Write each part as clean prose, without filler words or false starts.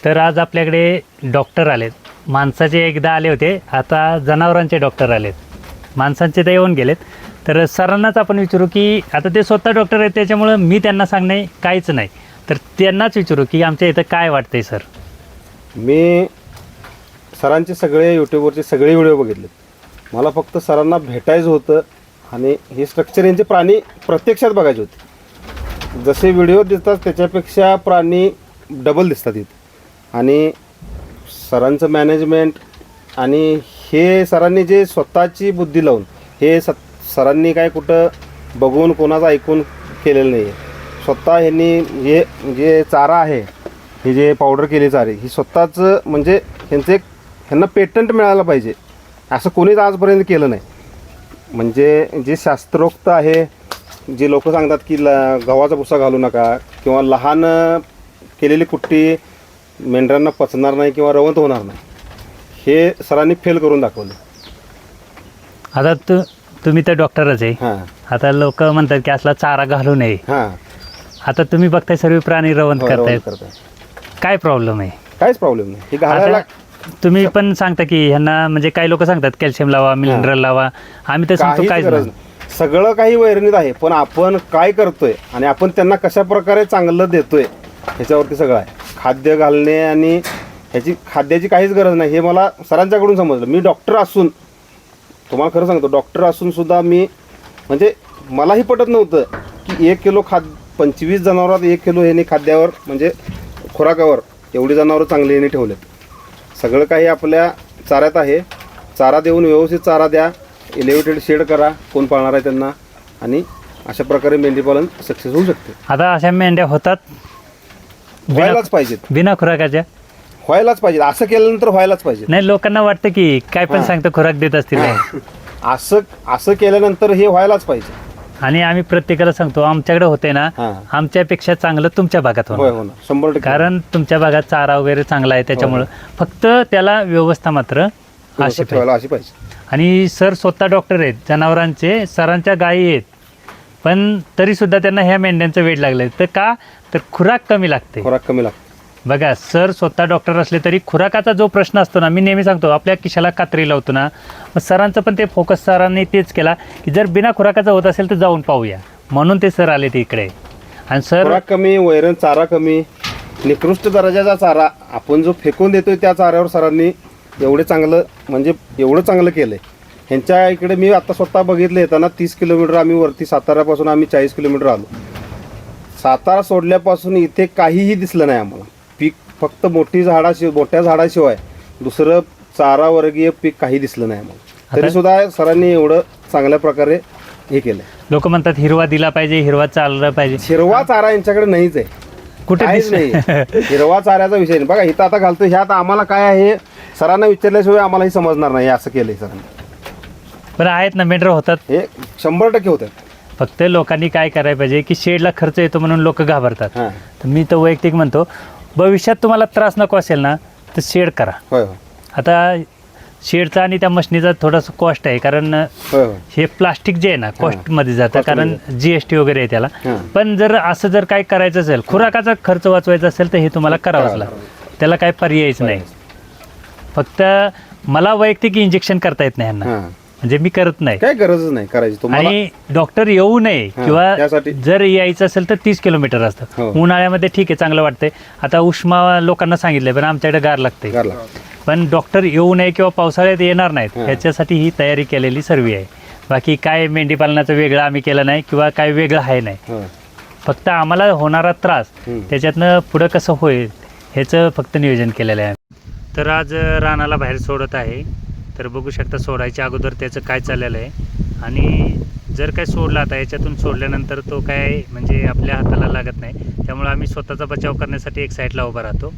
तर आज आपल्याकडे डॉक्टर आलेत. माणसाचे एकदा आले होते, आता जनावरांचे डॉक्टर आलेत. माणसांचे तर येऊन गेलेत. तर सरांनाच आपण विचारू की आता ते स्वतः डॉक्टर आहेत, त्याच्यामुळं मी त्यांना सांगणे काहीच नाही. तर त्यांनाच विचारू की आमच्या इथं काय वाटतंय सर. मी सरांचे सगळे यूट्यूबवरचे सगळे व्हिडिओ बघितले. मला फक्त सरांना भेटायचं होतं आणि हे स्ट्रक्चर यांचे प्राणी प्रत्यक्षात बघायचे होते. जसे व्हिडिओ दिसतात त्याच्यापेक्षा प्राणी डबल दिसतात इथे. आणि सरांचं मॅनेजमेंट आणि हे सरांनी जे स्वतःची बुद्धी लावून हे सरांनी काय कुठं बघून कोणाचं ऐकून केलेलं नाही आहे. स्वतः ह्यांनी जे चारा आहे, हे जे पावडर केले चारे, ही स्वतःचं म्हणजे ह्यांना पेटंट मिळालं पाहिजे असं कोणीच आजपर्यंत केलं नाही. म्हणजे जे शास्त्रोक्त आहे, जे लोक सांगतात की गव्हाचा भुसा घालू नका किंवा लहान केलेली कुट्टी मेंढरांना पचणार नाही किंवा रवंत होणार नाही, हे सरांनी फेल करून दाखवलं. आता तुम्ही तर डॉक्टरच आहे. हां आता लोक म्हणतात की असला चारा घालू नये. हां आता तुम्ही बघताय सर्व प्राणी रवंत करतायत. काय प्रॉब्लेम आहे? काहीच प्रॉब्लेम नाही. हे घालायला तुम्ही पण सांगता की ह्यांना म्हणजे काही लोक सांगतात कॅल्शियम लावा, मिनरल लावा. आम्ही तर सांगतो काहीच काय गरज नाही. सगळं काही वैरणीत आहे, पण आपण काय करतोय आणि आपण त्यांना कशा प्रकारे चांगलं देतोय ह्याच्यावरती सगळं आहे. खाद्य घालणे आणि ह्याची खाद्याची काहीच गरज नाही, हे मला सरांच्याकडून समजलं. मी डॉक्टर असून तुम्हाला खरं सांगतो, डॉक्टर असून सुद्धा मी म्हणजे मलाही पटत नव्हतं की 1 किलो 25 जनावरात 1 किलो ह्याने खाद्यावर म्हणजे खुराकावर एवढी जनावरं चांगली ह्याने ठेवलेत. सगळं काही आपल्या चाऱ्यात आहे. चारा देऊन व्यवस्थित चारा द्या, एलिव्हेटेड शेड करा, कोण पाळणार आहे त्यांना, आणि अशा प्रकारे मेंढीपालन सक्सेस होऊ शकते. आता अशा मेंढ्या होतात व्हायलाच पाहिजेत, बिना खुराकाच्या. व्हायलाच पाहिजे. असं केल्यानंतर व्हायलाच पाहिजे. नाही, लोकांना वाटतं की काय पण सांगतं खुराक देत असतील. असं केल्यानंतर हे व्हायलाच पाहिजे. आणि आम्ही प्रत्येकाला सांगतो आमच्याकडे होते ना, आमच्यापेक्षा चांगलं तुमच्या भागात होय, होणार. 100%. कारण तुमच्या भागात चारा वगैरे चांगला आहे, त्याच्यामुळं फक्त त्याला व्यवस्था मात्र अशी पाहिजे. आणि सर स्वतः डॉक्टर आहेत जनावरांचे, सरांच्या गायी आहेत, पण तरी सुद्धा त्यांना ह्या मेंढ्यांचं वेट लागलंय. तर का तर खुराक कमी लागते. खुराक कमी लागते. बघा, सर स्वतः डॉक्टर असले तरी खुराकाचा जो प्रश्न असतो ना, मी नेहमी सांगतो आपल्या खिशाला कात्री लावतो ना, मग सरांचं पण ते फोकस सरांनी तेच केला की जर बिना खुराकाचा होत असेल तर जाऊन पाहूया, म्हणून ते सर आले ते इकडे. आणि सर खुराक कमी, वैरण चारा कमी, निकृष्ट दर्जाचा चारा आपण जो फेकून देतोय त्या चाऱ्यावर सरांनी एवढं चांगलं केलंय. ह्यांच्या इकडे मी आता स्वतः बघितलं, येताना 30 किलोमीटर आम्ही वरती साताऱ्यापासून आम्ही 40 किलोमीटर आलो. सातारा सोडल्यापासून इथे काहीही दिसलं नाही आम्हाला. पीक फक्त मोठ्या झाडाशिवाय दुसरं चारावर्गीय पीक काही दिसलं नाही आम्हाला. तरी सुद्धा सरांनी एवढं चांगल्या प्रकारे हे केलंय. लोक म्हणतात हिरवा दिला पाहिजे, हिरवा चालला पाहिजे. हिरवा चारा यांच्याकडे नाहीच आहे, कुठे काहीच नाही. हिरवा चाऱ्याचा विषय नाही. बघा इथं आता घालतो, ह्यात आम्हाला काय आहे सरांना विचारल्याशिवाय आम्हालाही समजणार नाही असं केलंय सरांनी. बरं आहेत ना, मेंढरं होतात, हे 100% होतं. फक्त लोकांनी काय करायला पाहिजे की शेडला खर्च येतो म्हणून लोक घाबरतात. तर मी तर वैयक्तिक म्हणतो, भविष्यात तुम्हाला त्रास नको असेल ना तर शेड करा. होय होय आता शेडचा आणि त्या मशनीचा थोडासा कॉस्ट आहे, कारण होय होय हे प्लास्टिक जे आहे ना कॉस्टमध्ये जातं, कारण GST वगैरे आहे त्याला. पण जर असं जर काय करायचं असेल, खुराकाचा खर्च वाचवायचा असेल तर हे तुम्हाला करावंच लागेल. त्याला काय पर्यायच नाही. फक्त मला वैयक्तिक इंजेक्शन करता येत नाही यांना, म्हणजे मी करत नाही, काय गरजच नाही करायची तुम्हाला. आणि डॉक्टर येऊ नये किंवा त्यासाठी जर यायचं असेल तर 30 किलोमीटर असतं. उन्हाळ्यामध्ये ठीक आहे, चांगलं वाटतंय. आता उष्मा लोकांना सांगितलंय, पण आमच्याकडे गार लागते. पण डॉक्टर येऊ नये किंवा पावसाळ्यात येणार नाहीत ह्याच्यासाठी ही तयारी केलेली सर्व आहे. बाकी काय मेंढी पालनाचं वेगळं आम्ही केलं नाही किंवा काय वेगळं आहे नाही. फक्त आम्हाला होणारा त्रास त्याच्यातनं पुढं कसं होईल ह्याचं फक्त नियोजन केलेलं आहे. तर आज रानाला बाहेर सोडत आहे. तर बघू शकता सोडायच्या अगोदर त्याचं काय चाललेलं आहे. आणि जर काय सोडला आता याच्यातून सोडल्यानंतर तो काय म्हणजे आपल्या हाताला लागत नाही, त्यामुळे आम्ही स्वतःचा बचाव करण्यासाठी एक साईडला उभा राहतो.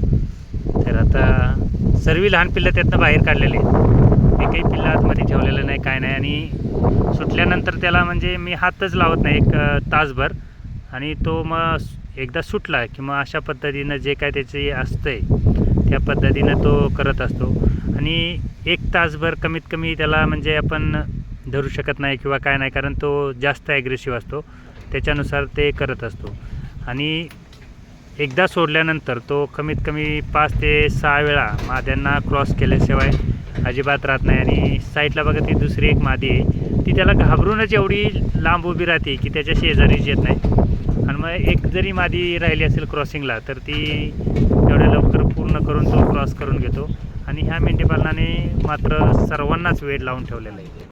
तर आता सर्व लहान पिल्लं त्यातनं बाहेर काढलेले आहेत. एकही पिल्लं आतमध्ये ठेवलेलं नाही, काय नाही. आणि सुटल्यानंतर त्याला म्हणजे मी हातच लावत नाही 1 तासभर, आणि तो मग एकदा सुटला की मग अशा पद्धतीनं जे काय त्याचे असतंय त्या पद्धतीनं तो करत असतो. आणि 1 तासभर कमीत कमी त्याला म्हणजे आपण धरू शकत नाही किंवा काय नाही, कारण तो जास्त ॲग्रेसिव्ह असतो, त्याच्यानुसार ते करत असतो. आणि एकदा सोडल्यानंतर तो कमीत कमी 5 ते 6 वेळा माद्यांना क्रॉस केल्याशिवाय अजिबात राहत नाही. आणि साईडला बघा ती दुसरी एक मादी आहे, ती त्याला घाबरूनच एवढी लांब उभी राहते की त्याच्या शेजारीच येत नाही. आणि मग एक जरी मादी राहिली असेल क्रॉसिंगला तर ती एवढ्या लवकर पूर्ण करून तो क्रॉस करून घेतो. आणि ह्या मेंढीपालनाने मात्र सर्वांनाच वेड लावून ठेवलेलं आहे.